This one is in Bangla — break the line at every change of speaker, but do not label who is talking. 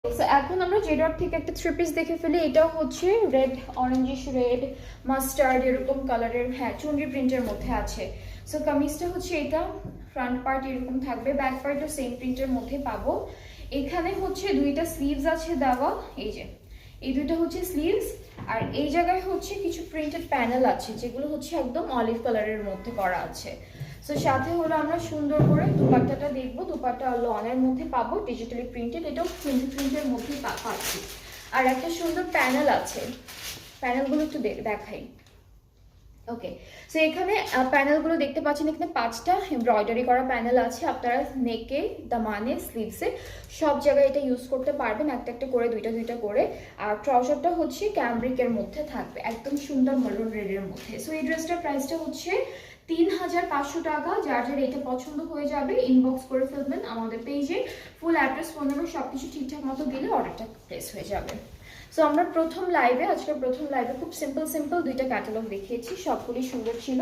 সো এখন আমরা জেডর থেকে একটা থ্রি পিস দেখে ফেলি। এটাও হচ্ছে রেড, অরেঞ্জিশ রেড, মাস্টার্ড এরকম কালারের, হ্যাঁ চুনরি প্রিন্টের মধ্যে আছে। সো কামিজটা হচ্ছে এটা, ফ্রন্ট পার্ট এরকম থাকবে, ব্যাক পার্টও সেম প্রিন্টের মধ্যে পাবো। এখানে হচ্ছে দুইটা স্লিভস আছে দেওয়া, এই যে এই দুইটা হচ্ছে স্লিভস। আর এই জায়গায় হচ্ছে কিছু প্রিন্টেড প্যানেল আছে যেগুলো হচ্ছে একদম অলিভ কালারের মধ্যে করা আছে। সো সাথে হলো আমরা সুন্দর করে দুপাট্টাটা দেখবো, দুপাট্টা লনের মধ্যে পাবো, ডিজিটালি প্রিন্টেড, এটাও প্রিন্টের মধ্যেই পাচ্ছি। আর একটা সুন্দর প্যানেল আছে, প্যানেলগুলো একটু দেখাই। ওকে, সো এখানে প্যানেলগুলো দেখতে পাচ্ছেন, এখানে 5টা এমব্রয়ডারি করা প্যানেল আছে। আপনারা নেকে, দামানে, স্লিভসে সব জায়গায় এটা ইউজ করতে পারবেন, একটা একটা করে, দুইটা দুইটা করে। আর ট্রাউজারটা হচ্ছে ক্যামব্রিকের মধ্যে থাকবে, একদম সুন্দর মেরুন রেডের মধ্যে। সো এই ড্রেসটার প্রাইসটা হচ্ছে 3500 টাকা। যার যার এটা পছন্দ হয়ে যাবে ইনবক্স করে ফেলবেন আমাদের পেজে, ফুল অ্যাড্রেস, ফোন নাম্বার সবকিছু ঠিকঠাক মতো দিলে অর্ডারটা প্লেস হয়ে যাবে। সো আমরা প্রথম লাইভে, আজকের প্রথম লাইভে খুব সিম্পল দুইটা ক্যাটালগ দেখিয়েছি, সবগুলি সুন্দর ছিল।